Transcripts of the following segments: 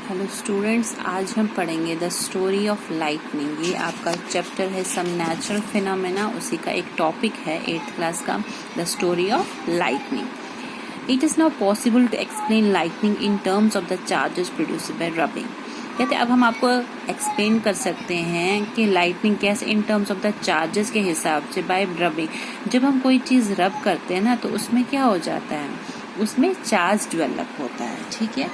Hello students, आज हम पढ़ेंगे द स्टोरी ऑफ लाइटनिंग। ये आपका चैप्टर है सम नेचुरल फिनोमेना, उसी का एक टॉपिक है 8th क्लास का, the story of lightning. It is not possible to explain lightning in terms of the charges produced by rubbing. कहते अब हम आपको एक्सप्लेन कर सकते हैं कि लाइटनिंग कैसे इन टर्म्स ऑफ द चार्जेस के हिसाब से बाय रबिंग। जब हम कोई चीज़ रब करते हैं ना, तो उसमें क्या हो जाता है, उसमें चार्ज डेवलप होता है। ठीक है,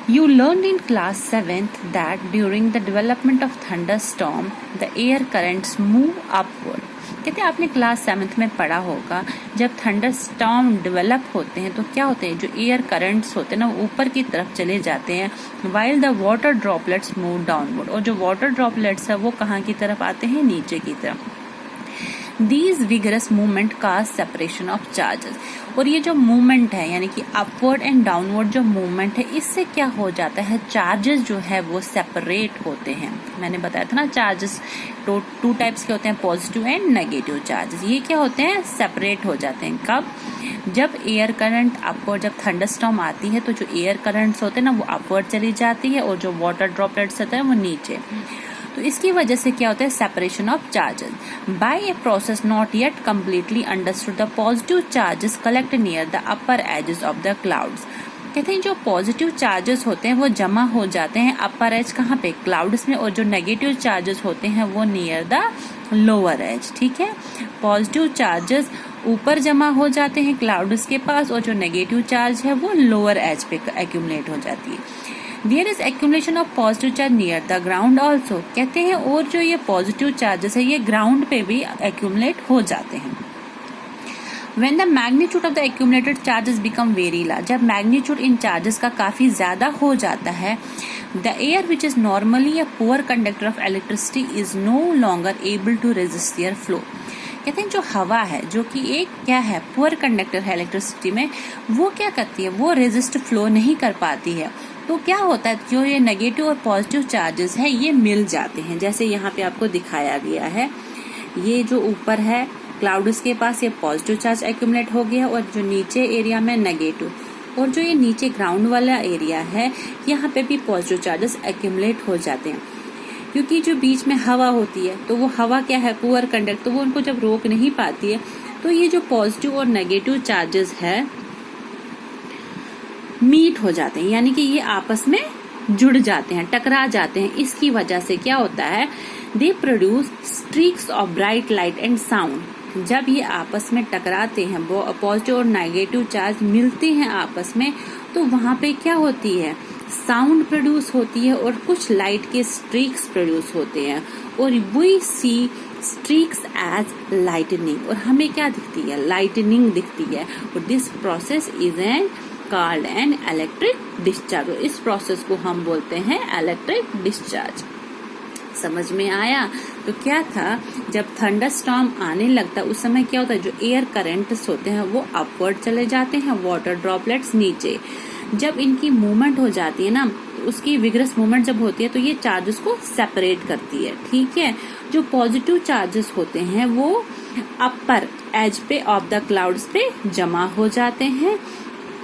You learned in class 7th that during the development of thunderstorm, the air currents move upward. कहते हैं आपने क्लास 7th में पढ़ा होगा, जब थंडरस्टॉर्म डेवलप होते हैं तो क्या होते हैं, जो एयर करंट्स होते हैं ना, वो ऊपर की तरफ चले जाते हैं, while the water droplets move downward. और जो वाटर ड्रॉपलेट्स है वो कहाँ की तरफ आते हैं, नीचे की तरफ। These vigorous movement cause separation of charges. और ये जो मूवमेंट है, यानी कि अपवर्ड एंड डाउनवर्ड जो मूवमेंट है, इससे क्या हो जाता है, चार्जेस जो है वो सेपरेट होते हैं। मैंने बताया था ना, चार्जेस टू टाइप्स के होते हैं, पॉजिटिव एंड नेगेटिव चार्जेस। ये क्या होते हैं, सेपरेट हो जाते हैं। कब, जब एयर करंट अपवर्ड, जब थंडरस्टॉर्म आती है तो जो एयर करंट्स होते हैं ना, वो अपवर्ड चली जाती है, और जो वाटर ड्रॉपलेट्स होते हैं वो नीचे। तो इसकी वजह से क्या होता है, separation of charges. By a process not yet completely understood, the positive charges collect near the upper edges of the clouds. कहते हैं जो पॉजिटिव चार्जेस होते हैं वो जमा हो जाते हैं अपर एज, कहाँ पे, क्लाउड्स में, और जो नेगेटिव चार्जेस होते हैं वो नियर द लोअर एज। ठीक है, पॉजिटिव चार्जेस ऊपर जमा हो जाते हैं क्लाउड्स के पास, और जो नेगेटिव चार्ज है वो लोअर एज पे एक्यूमुलेट हो जाती है। There is accumulation of positive charge near the ground also. कहते हैं और जो ये पॉजिटिव चार्जेस है ये ग्राउंड पे भी accumulate हो जाते हैं। When the magnitude of the accumulated charges become very large, जब मैग्नीट्यूड इन चार्जेस का काफी ज्यादा हो जाता है, the air which is normally a poor conductor of electricity is no longer able to resist their flow. कहते हैं जो हवा है, जो कि एक क्या है, पुअर कंडक्टर है इलेक्ट्रिसिटी में, वो क्या करती है, वो रेजिस्ट फ्लो नहीं कर पाती है। तो क्या होता है, जो ये नेगेटिव और पॉजिटिव चार्जेस है ये मिल जाते हैं। जैसे यहाँ पे आपको दिखाया गया है, ये जो ऊपर है क्लाउड्स के पास ये पॉजिटिव चार्ज एक्यूमुलेट हो गया, और जो नीचे एरिया में नेगेटिव, और जो ये नीचे ग्राउंड वाला एरिया है यहाँ पे भी पॉजिटिव चार्जेस एक्यूमुलेट हो जाते हैं। क्योंकि जो बीच में हवा होती है, तो वो हवा क्या है, पुअर कंडक्टर, तो वो उनको जब रोक नहीं पाती है, तो ये जो पॉजिटिव और नेगेटिव चार्जेस है मीट हो जाते हैं, यानी कि ये आपस में जुड़ जाते हैं, टकरा जाते हैं। इसकी वजह से क्या होता है, they produce streaks of bright light and sound. जब ये आपस में टकराते हैं, पॉजिटिव और नेगेटिव चार्ज मिलते हैं आपस में, तो वहां पे क्या होती है, साउंड प्रोड्यूस होती है, और कुछ लाइट के स्ट्रीक्स प्रोड्यूस होते हैं, और we see streaks as lightning. और हमें क्या दिखती है, लाइटनिंग दिखती है। और this process is an called an electric discharge. इस प्रोसेस को हम बोलते हैं इलेक्ट्रिक डिस्चार्ज। समझ में आया? तो क्या था, जब थंडरस्टॉर्म आने लगता है उस समय क्या होता है, जो एयर करंट्स होते हैं वो अपवर्ड चले जाते हैं, वाटर ड्रॉपलेट्स नीचे। जब इनकी मूवमेंट हो जाती है ना, तो उसकी विगरस मूवमेंट जब होती है तो ये चार्जेस को सेपरेट करती है। ठीक है, जो पॉजिटिव चार्जेस होते हैं वो अपर एज पे ऑफ द क्लाउड्स पे जमा हो जाते हैं।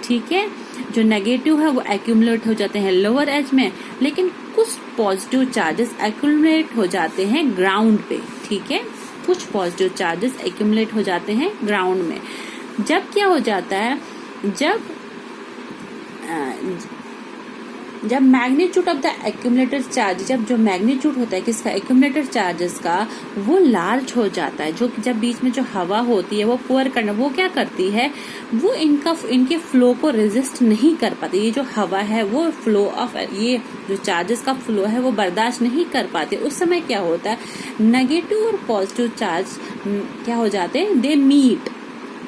ठीक है, जो नेगेटिव है वो एक्यूमुलेट हो जाते हैं लोअर एज में, लेकिन कुछ पॉजिटिव चार्जेस एक्यूमुलेट हो जाते हैं ग्राउंड पे। ठीक है, कुछ पॉजिटिव चार्जेस एक्यूमुलेट हो जाते हैं ग्राउंड में। जब क्या हो जाता है, जब magnitude of the accumulated charge, जब जो मैग्नीट्यूड होता है किसका, एक्यूमुलेटेड चार्जेस का, वो लार्ज हो जाता है, जो जब बीच में जो हवा होती है वो पुअर करना, वो क्या करती है, वो इनके फ्लो को रेजिस्ट नहीं कर पाती। ये जो हवा है वो फ्लो ऑफ, ये जो चार्जेस का फ्लो है वो बर्दाश्त नहीं कर पाते। उस समय क्या होता है, नेगेटिव और पॉजिटिव चार्ज क्या हो जाते हैं, दे मीट।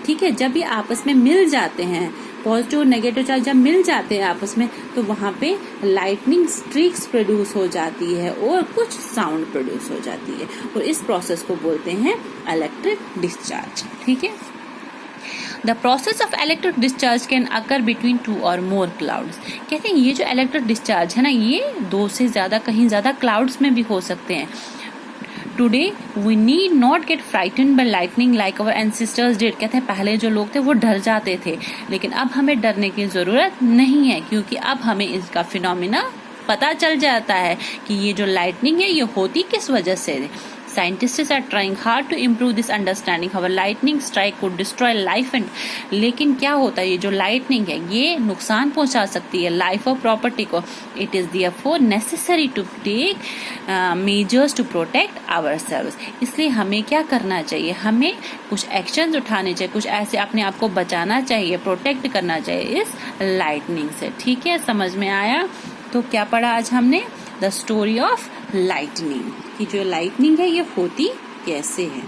ठीक है, जब ये आपस में मिल जाते हैं, पॉजिटिव और नेगेटिव चार्ज जब मिल जाते हैं आपस में, तो वहां पे लाइटनिंग स्ट्रीक्स प्रोड्यूस हो जाती है, और कुछ साउंड प्रोड्यूस हो जाती है, और इस प्रोसेस को बोलते हैं इलेक्ट्रिक डिस्चार्ज। ठीक है, the process of electric discharge can occur between 2 और मोर क्लाउड्स। कहते हैं ये जो इलेक्ट्रिक डिस्चार्ज है ना, ये 2 से ज्यादा, कहीं ज्यादा क्लाउड्स में भी हो सकते हैं। Today we need not get frightened by lightning like our ancestors did. कहते हैं पहले जो लोग थे वो डर जाते थे, लेकिन अब हमें डरने की जरूरत नहीं है, क्योंकि अब हमें इसका फिनोमिना पता चल जाता है कि ये जो लाइटनिंग है ये होती किस वजह से है। Scientists are trying hard to improve this understanding. How a lightning strike could destroy life and लेकिन क्या होता है, ये जो lightning है ये नुकसान पहुंचा सकती है लाइफ और प्रॉपर्टी को. It is therefore necessary to take measures to protect ourselves. इसलिए हमें क्या करना चाहिए, हमें कुछ एक्शंस उठाने चाहिए, कुछ ऐसे अपने आप को बचाना चाहिए, प्रोटेक्ट करना चाहिए इस लाइटनिंग से. ठीक है, समझ में आया? तो क्या पढ़ा आज हमने? द स्टोरी ऑफ लाइटनिंग, कि जो लाइटनिंग है ये होती कैसे है.